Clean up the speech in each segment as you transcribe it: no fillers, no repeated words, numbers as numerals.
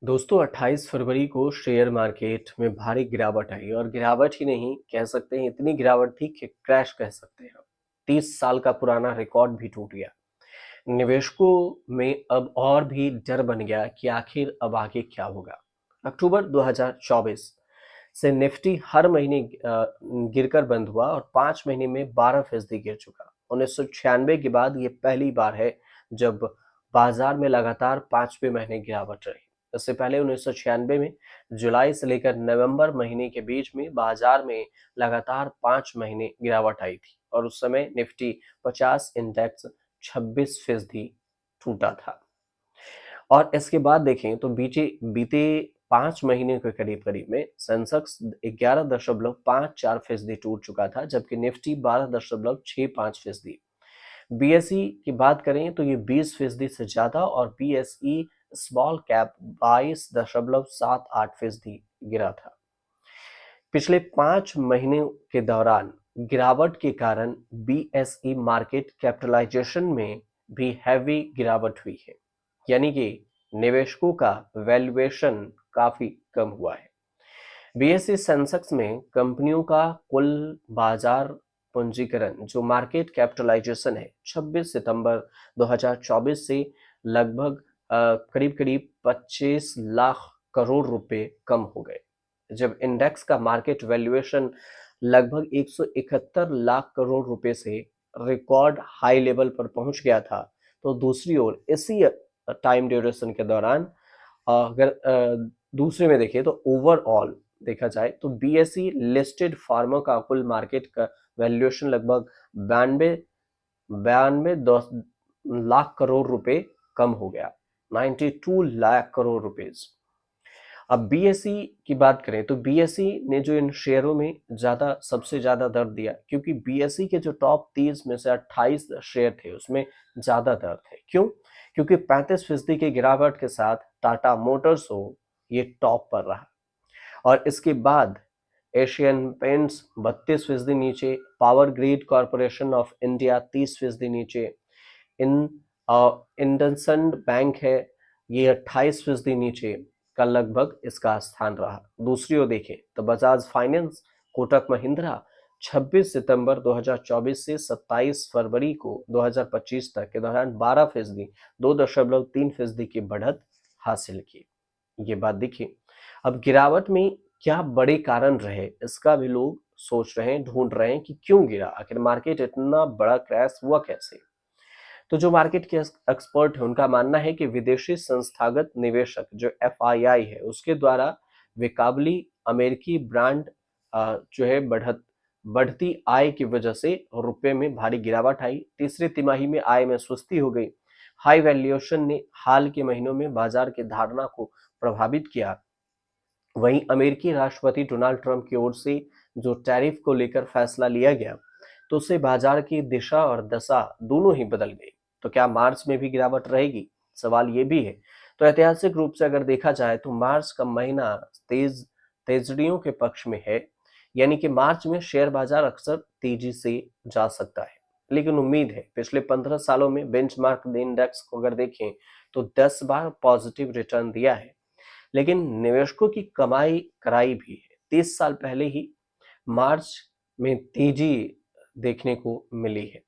दोस्तों 28 फरवरी को share market में भारी गिरावट आई और गिरावट ही नहीं कह सकते हैं, इतनी गिरावट थी कि क्रैश कह सकते हैं। 30 साल का पुराना रिकॉर्ड भी टूट गया। निवेशकों में अब और भी डर बन गया कि आखिर अब आगे क्या होगा। अक्टूबर 2024 से निफ्टी हर महीने गिरकर बंद हुआ और 5 महीने में 12% गिर चुका। 1996 के बाद ये पहली बार है जब बाजार में लगातार 5वें महीने गिरावट रही। इससे पहले 1996 में जुलाई से लेकर नवंबर महीने के बीच में बाजार में लगातार 5 महीने गिरावट आई थी और उस समय निफ्टी 50 इंडेक्स 26% टूटा था। और इसके बाद देखें तो बीते बीते 5 महीने के करीब करीब में सेंसेक्स 11.54% टूट चुका था, जबकि निफ्टी 12.65%। बीएसई की बात करें तो ये 20% से ज्यादा और बीएसई स्मॉल कैप 22.78% गिरा था। पिछले 5 महीने के दौरान गिरावट के कारण बीएसई मार्केट कैपिटलाइजेशन में भी हैवी गिरावट हुई है, यानी कि निवेशकों का वैल्यूएशन काफी कम हुआ है। बीएसई सेंसेक्स में कंपनियों का कुल बाजार पूंजीकरण जो मार्केट कैपिटलाइजेशन है 26 सितंबर 2024 से लगभग करीब करीब 25 लाख करोड़ रुपए कम हो गए, जब इंडेक्स का मार्केट वैल्यूएशन लगभग 171 लाख करोड़ रुपए से रिकॉर्ड हाई लेवल पर पहुंच गया था। तो दूसरी ओर इसी टाइम ड्यूरेशन के दौरान अगर दूसरे में देखें तो ओवरऑल देखा जाए तो बीएसई लिस्टेड फार्मों का कुल मार्केट का वैल्यूएशन लगभग 92 लाख करोड़ रुपए कम हो गया, 92 लाख करोड़ रुपीज। अब बीएसई की बात करें तो बीएसई ने जो इन शेयरों में सबसे ज्यादा दर दिया, क्योंकि बीएसई के जो टॉप 30 में से 28 शेयर थे उसमें ज्यादा दर थे। क्यों? क्योंकि 35% की गिरावट के साथ टाटा मोटर्स हो ये टॉप पर रहा और इसके बाद एशियन पेंट्स 32% नीचे, power grid corporation of India 30% नीचे, इन इंडसइंड बैंक है ये 28% नीचे का लगभग इसका स्थान रहा। दूसरी ओर देखें तो बजाज फाइनेंस, कोटक महिंद्रा 26 सितंबर 2024 से 27 फरवरी को 2025 तक के दौरान 12%, 2.3% की बढ़त हासिल की। ये बात देखिए। अब गिरावट में क्या बड़े कारण रहे इसका भी लोग सोच रहे हैं, ढूंढ रहे हैं कि क्यों गिरा, आखिर मार्केट इतना बड़ा क्रैश हुआ कैसे। तो जो मार्केट के एक्सपर्ट है उनका मानना है कि विदेशी संस्थागत निवेशक जो एफआईआई है उसके द्वारा बेकाबुली अमेरिकी ब्रांड जो है बढ़ती आय की वजह से रुपए में भारी गिरावट आई। तीसरी तिमाही में आय में सुस्ती हो गई। हाई वैल्यूएशन ने हाल के महीनों में बाजार की धारणा को प्रभावित किया। वहीं अमेरिकी राष्ट्रपति डोनाल्ड ट्रंप की ओर से जो टैरिफ को लेकर फैसला लिया गया तो उससे बाजार की दिशा और दशा दोनों ही बदल गई। तो क्या मार्च में भी गिरावट रहेगी? सवाल ये भी है। तो ऐतिहासिक रूप से अगर देखा जाए तो मार्च का महीना तेजड़ियों के पक्ष में है, यानी कि मार्च में शेयर बाजार अक्सर तेजी से जा सकता है। लेकिन उम्मीद है, पिछले 15 सालों में बेंचमार्क इंडेक्स को अगर देखें तो 10 बार पॉजिटिव रिटर्न दिया है, लेकिन निवेशकों की कमाई कराई भी है। 30 साल पहले ही मार्च में तेजी देखने को मिली है।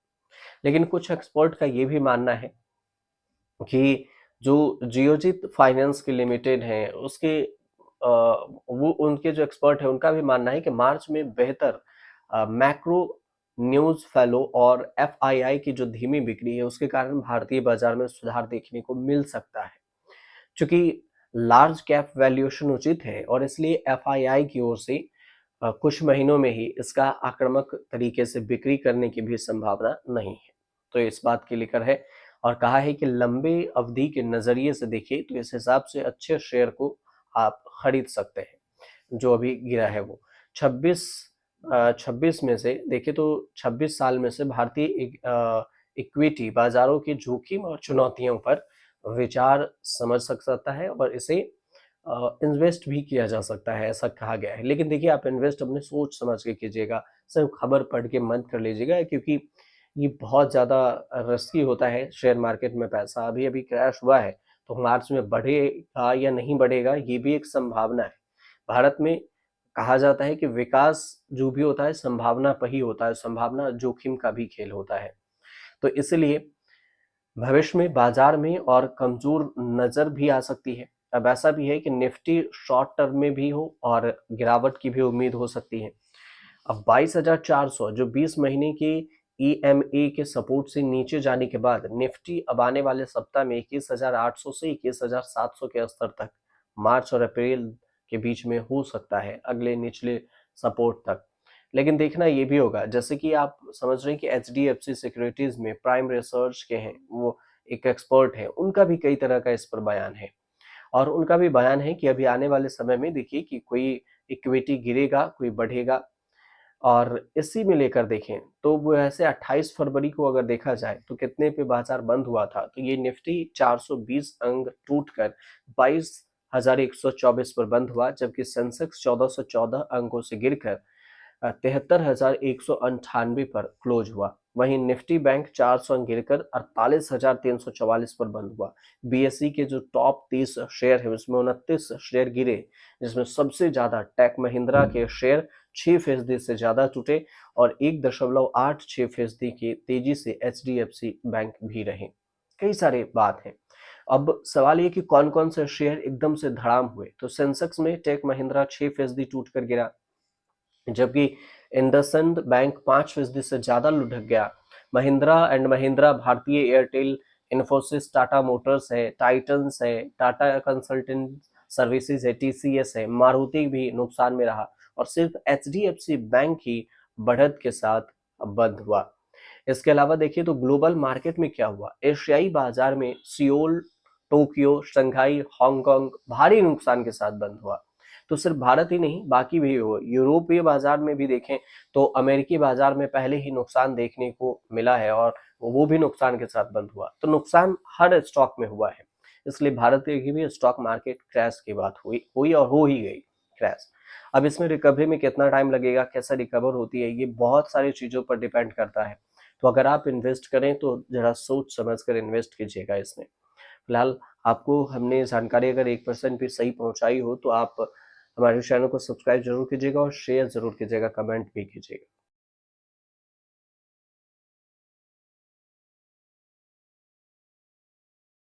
लेकिन कुछ एक्सपर्ट का ये भी मानना है कि जो जियोजित फाइनेंस की लिमिटेड है उसके वो उनके जो एक्सपर्ट है उनका भी मानना है कि मार्च में बेहतर मैक्रो न्यूज फैलो और एफआईआई की जो धीमी बिक्री है उसके कारण भारतीय बाजार में सुधार देखने को मिल सकता है। चूंकि लार्ज कैप वैल्यूएशन उचित है और इसलिए एफआईआई की ओर से कुछ महीनों में ही इसका आक्रामक तरीके से बिक्री करने की भी संभावना नहीं है। तो इस बात के लेकर है और कहा है कि लंबे अवधि के नजरिए से देखिए तो इस हिसाब से अच्छे शेयर को आप खरीद सकते हैं। जो अभी गिरा है वो 26 में से देखें तो 26 साल में से भारतीय इक्विटी बाजारों की जोखिम और चुनौतियों पर विचार समझ सकता है और इसे इन्वेस्ट भी किया जा सकता है, ऐसा कहा गया है। लेकिन देखिए आप इन्वेस्ट अपने सोच समझ के कीजिएगा, सिर्फ खबर पढ़ के मत कर लीजिएगा, क्योंकि ये बहुत ज़्यादा रिस्की होता है शेयर मार्केट में पैसा। अभी अभी क्रैश हुआ है तो मार्च में बढ़ेगा या नहीं बढ़ेगा, ये भी एक संभावना है। भारत में कहा जाता है कि विकास जो भी होता है संभावना पर ही होता है, संभावना जोखिम का भी खेल होता है। तो इसलिए भविष्य में बाजार में और कमजोर नजर भी आ सकती है। अब ऐसा भी है कि निफ्टी शॉर्ट टर्म में भी हो और गिरावट की भी उम्मीद हो सकती है। अब 22,400 जो 20 महीने के ईएमए के सपोर्ट से नीचे जाने के बाद निफ्टी अब आने वाले सप्ताह में 21,800 से 21,700 के स्तर तक मार्च और अप्रैल के बीच में हो सकता है, अगले निचले सपोर्ट तक। लेकिन देखना ये भी होगा, जैसे कि आप समझ रहे हैं कि एचडीएफसी सिक्योरिटीज में प्राइम रिसर्च के हैं, वो एक एक्सपर्ट है, उनका भी कई तरह का इस पर बयान है। और उनका भी बयान है कि अभी आने वाले समय में देखिए कि कोई इक्विटी गिरेगा, कोई बढ़ेगा। और इसी में लेकर देखें तो वो ऐसे 28 फरवरी को अगर देखा जाए तो कितने पे बाजार बंद हुआ था, तो ये निफ्टी 420 अंक टूटकर 22,124 पर बंद हुआ, जबकि सेंसेक्स 1414 अंकों से गिरकर 73,198 पर क्लोज हुआ। वहीं निफ्टी बैंक 400 अंक गिरकर 48,344 पर बंद हुआ। बीएसई के जो टॉप 30 शेयर है उसमें 29 शेयर गिरे, जिसमें सबसे ज्यादा टेक महिंद्रा के शेयर 6% से ज्यादा टूटे और 1.86% की तेजी से एचडीएफसी बैंक भी रहे। कई सारे बात हैं। अब सवाल ये कि कौन कौन से शेयर एकदम से धड़ाम हुए, तो सेंसेक्स में टेक महिंद्रा 6% टूटकर गिरा, जबकि इंडसइंड बैंक 5% से ज्यादा लुढ़क गया। महिंद्रा एंड महिंद्रा, भारतीय एयरटेल, इन्फोसिस, टाटा मोटर्स है, टाइटन्स है, टाटा कंसल्टेंट सर्विसेज है, टीसीएस है, मारुति भी नुकसान में रहा और सिर्फ एचडीएफसी बैंक ही बढ़त के साथ बंद हुआ। इसके अलावा देखिए तो ग्लोबल मार्केट में क्या हुआ, एशियाई बाजार में सियोल, टोक्यो, शंघाई, हांगकांग भारी नुकसान के साथ बंद हुआ। तो सिर्फ भारत ही नहीं, बाकी भी हो, यूरोपीय बाजार में भी देखें तो अमेरिकी बाजार में पहले ही नुकसान देखने को मिला है और वो भी नुकसान के साथ बंद हुआ। तो नुकसान हर स्टॉक में हुआ है, इसलिए भारत की भी स्टॉक मार्केट क्रैश की बात हुई और हो ही गई क्रैश। अब इसमें रिकवरी में कितना टाइम लगेगा, कैसा रिकवर होती है, ये बहुत सारी चीजों पर डिपेंड करता है। तो अगर आप इन्वेस्ट करें तो जरा सोच समझ कर इन्वेस्ट कीजिएगा इसमें। फिलहाल आपको हमने जानकारी अगर 1% भी सही पहुंचाई हो तो आप हमारे चैनल को सब्सक्राइब जरूर कीजिएगा और शेयर जरूर कीजिएगा, कमेंट भी कीजिएगा।